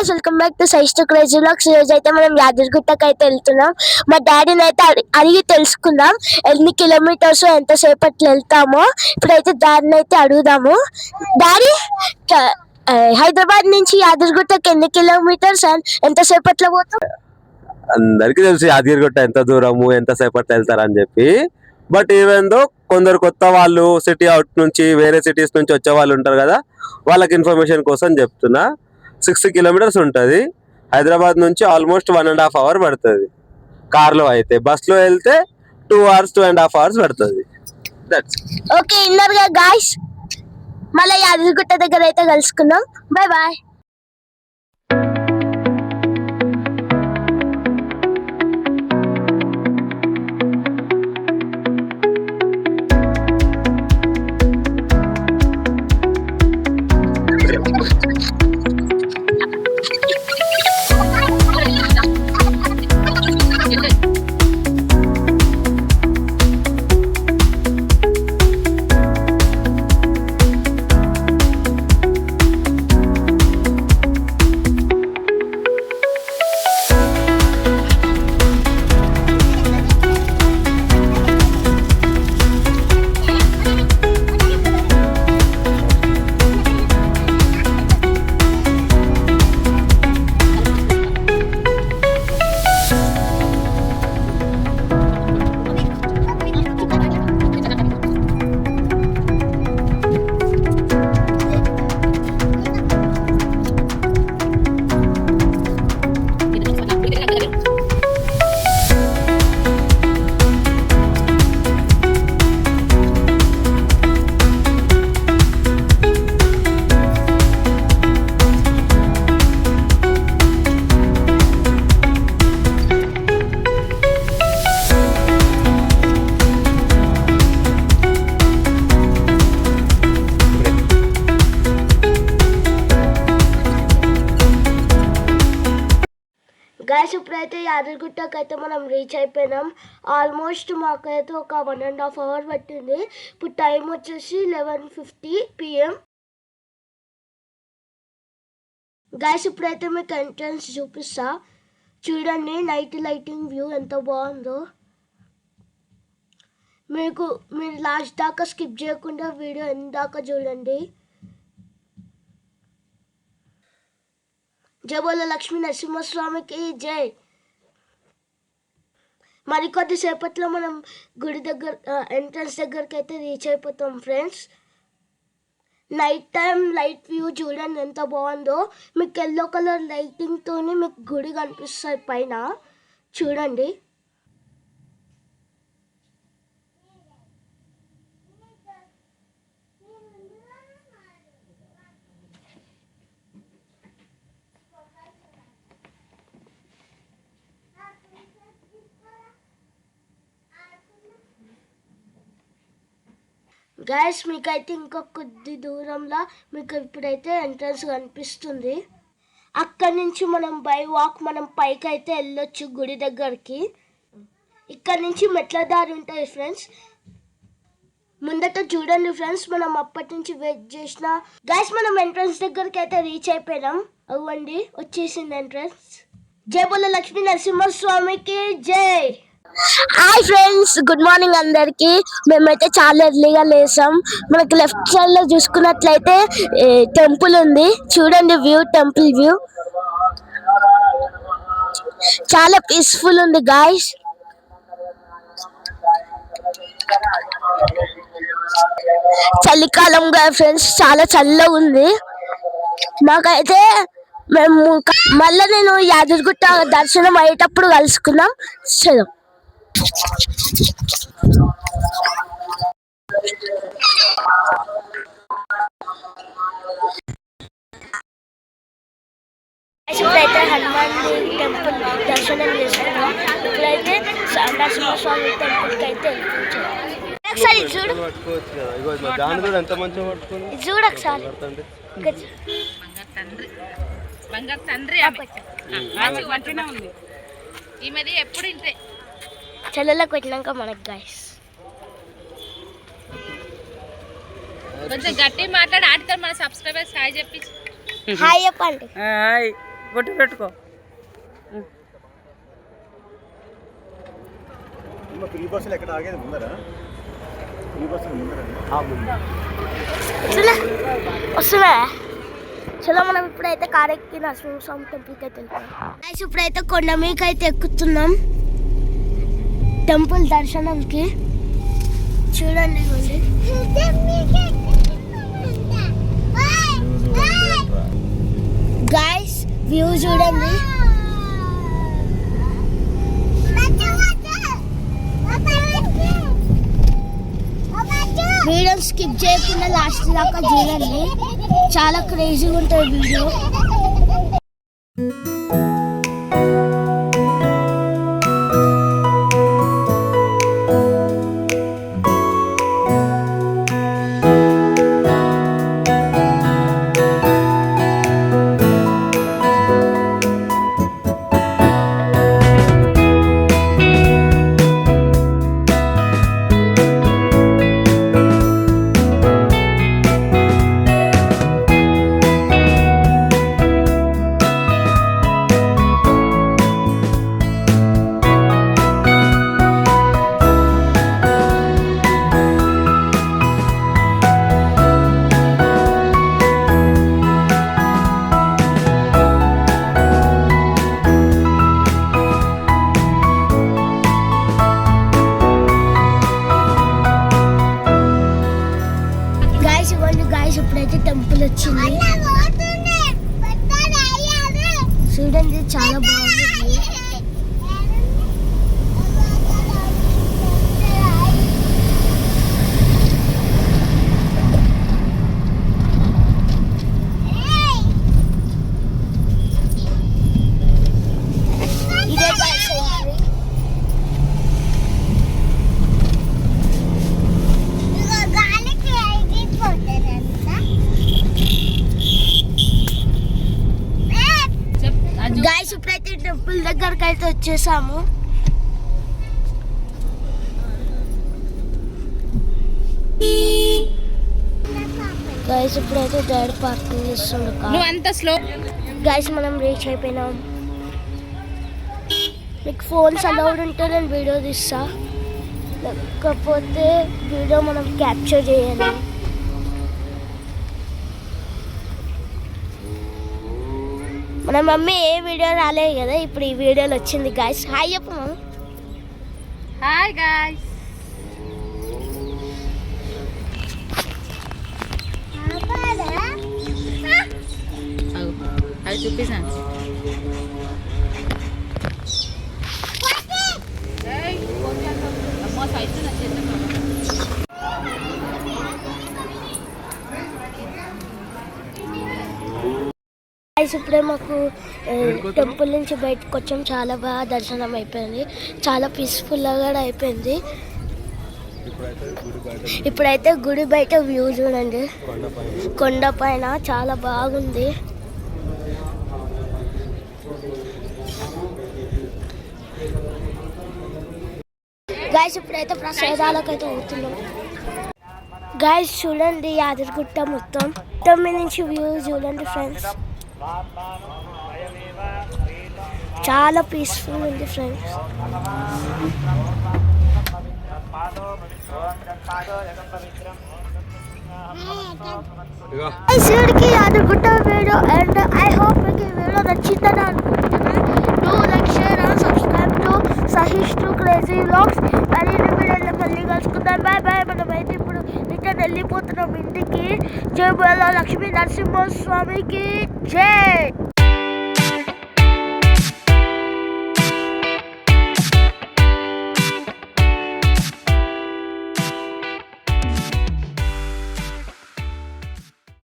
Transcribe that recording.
Guys, welcome back to size to crazy vlogs. ఈరోజు అయితే మనం యాదగిరిగుట్టకి అయితే వెళ్తున్నాం. మా డాడీని అయితే అడిగి తెలుసుకుందాం ఎన్ని కిలోమీటర్స్ ఎంతసేపట్లో వెళ్తామో. ఇప్పుడైతే డాడీని అయితే అడుగుదాము. డాడీ, హైదరాబాద్ నుంచి యాదగిరిగుట్టకి ఎన్ని కిలోమీటర్స్ ఎంతసేపట్లో పోతాం? అందరికి తెలుసు యాదగిరిగుట్ట ఎంత దూరము ఎంతసేపట్లో వెళ్తారని చెప్పి. బట్ ఈవెన్ దో కొందరు కొత్త వాళ్ళు సిటీ అవుట్ నుంచి వేరే సిటీస్ నుంచి వచ్చే వాళ్ళు ఉంటారు కదా, వాళ్ళకి ఇన్ఫర్మేషన్ కోసం చెప్తున్నా. 60 కిలోమీటర్స్ ఉంటుంది. హైదరాబాద్ నుంచి ఆల్మోస్ట్ 1.5 hours పడుతుంది కార్లో. అయితే బస్లో వెళ్తే 2 hours 2.5 hours పడుతుంది. ఓకే, ఇన్నర్గా గాయ్స్, మళ్ళీ యాదగిరిగుట్ట దగ్గర అయితే కలుసుకుందాం. Bye bye. గైస్, ఇప్పుడైతే యాదగిరిగుట్టకి అయితే మనం రీచ్ అయిపోయినాం. ఆల్మోస్ట్ మాకైతే ఒక 1.5 hours పట్టింది. ఇప్పుడు టైం వచ్చేసి 11:50 PM. గైస్, ఇప్పుడైతే మీకు ఎంట్రన్స్ చూపిస్తా. చూడండి, నైట్ లైటింగ్ వ్యూ ఎంత బాగుందో. మీరు లాస్ట్ దాకా స్కిప్ చేయకుండా వీడియో ఎందాకా చూడండి. జై బోలో లక్ష్మీ నరసింహస్వామికి జై. మరికొద్ది సేపట్లో మనం గుడి దగ్గర ఎంట్రన్స్ దగ్గరికి అయితే రీచ్ అయిపోతాం friends. Night time light view చూడండి ఎంత బాగుందో. మీకు ఎల్లో కలర్ లైటింగ్తో మీకు గుడి కనిపిస్తుంది పైన, చూడండి. గైస్, మీకైతే ఇంకా కొద్ది దూరంలో మీకు ఇప్పుడైతే ఎంట్రన్స్ కనిపిస్తుంది. అక్కడి నుంచి మనం బై వాక్ మనం పైకి అయితే వెళ్ళొచ్చు గుడి దగ్గరికి. ఇక్కడ నుంచి మెట్ల దారి ఉంటుంది ఫ్రెండ్స్. ముందట చూడండి ఫ్రెండ్స్, మనం అప్పటి నుంచి వెయిట్ చేసిన. గైస్, మనం ఎంట్రన్స్ దగ్గరికి అయితే రీచ్ అయిపోయినాం. అవ్వండి, వచ్చేసింది ఎంట్రన్స్. జై బోలో లక్ష్మీ నరసింహస్వామికి జై. హాయ్ ఫ్రెండ్స్, గుడ్ మార్నింగ్ అందరికి. మేమైతే చాలా ఎర్లీగా లేసాం. మనకి లెఫ్ట్ సైడ్ లో చూసుకున్నట్లయితే టెంపుల్ ఉంది. చూడండి వ్యూ, టెంపుల్ వ్యూ చాలా పీస్ఫుల్ ఉంది గాయ్స్. చలికాలం గా ఫ్రెండ్స్, చాలా చల్లగా ఉంది మాకైతే. మేము మళ్ళీ నేను యాదగిరిగుట్ట దర్శనం అయ్యేటప్పుడు కలుసుకుందాం. చలో. ఇప్పుడైతే హనుమాన్ టెంపుల్ దర్శనం చేసుకున్నాం. ఇప్పుడైతే నరసింహస్వామి టెంపుల్కి అయితే ఒకసారి చూడు, చూడు ఒకసారి. బంగారు తండ్రి ఉంది. ఈ మధ్య ఎప్పుడు ఇంతే చల్లలోకి వచ్చినాక మనకు గాయస్ కొంచెం గట్టి మాట్లాడి ఆడితే మన సబ్స్క్రైబర్స్ హాయ్ చెప్పి హాయ్ చెప్పండి. హాయ్ బొట్టు పెట్టుకో. వస్తున్నా. చలో మనం ఇప్పుడైతే కార్ ఎక్కి నరసింహస్వామి టెంపుల్కి అయితే వెళ్తాం. ఇప్పుడైతే కొండ మీదకి అయితే ఎక్కుతున్నాం టెంపుల్ దర్శనంకి. చూడండి గైస్, వ్యూ చూడండి. వీడియో స్కిప్ చేయకుండా లాస్ట్ దాకా చూడండి, చాలా క్రేజీగా ఉంటుంది వీడియో. ఇప్పుడైతే టెంపుల్ వచ్చింది చూడండి, చాలా బాగుంది. ఇదే గైస్, ఇప్పుడైతే టెంపుల్ దగ్గరకు అయితే వచ్చేసాము. గైస్, ఇప్పుడైతే డాడీ పార్కింగ్ చేస్తున్నాడు. గైస్, మనం రీచ్ అయిపోయినాం. మీకు ఫోన్స్ అలౌడ్ ఉంటే నేను వీడియో తీస్తా, లేకపోతే వీడియో మనం క్యాప్చర్ చేయాలి. మన మమ్మీ ఏ వీడియో రాలేదు కదా, ఇప్పుడు ఈ వీడియోలో వచ్చింది. గాయస్, హాయ్ చెప్పు. Hi guys. అది చూపిస్తాను. ఇప్పుడే మాకు టెంపుల్ నుంచి బయటకు వచ్చాం. చాలా బాగా దర్శనం అయిపోయింది, చాలా పీస్ఫుల్గా కూడా అయిపోయింది. ఇప్పుడైతే గుడి బయట వ్యూ చూడండి, కొండ పైన చాలా బాగుంది. గాయస్, ఇప్పుడైతే ప్రసాదాలకు అయితే పోతున్నాం. గాయస్ చూడండి, యాదగిరిగుట్ట మొత్తం మీద నుంచి వ్యూ చూడండి ఫ్రెండ్స్, చాలా పీస్ఫుల్ ఉంది ఫ్రెండ్స్. శివుడికి Yadagirigutta video and I hope మీకు ఈ వీడియో నచ్చిందని అనుకుంటున్నాను. Do like, share and subscribe to Sahish to crazy vlogs. మరి వీడియోలో మళ్ళీ కలుసుకుందాం. Bye bye. మనం అయితే ఇప్పుడు రిటర్న్ వెళ్ళిపోతున్నాం ఇంటికి. జై బోలో లక్ష్మీ నరసింహస్వామికి జై.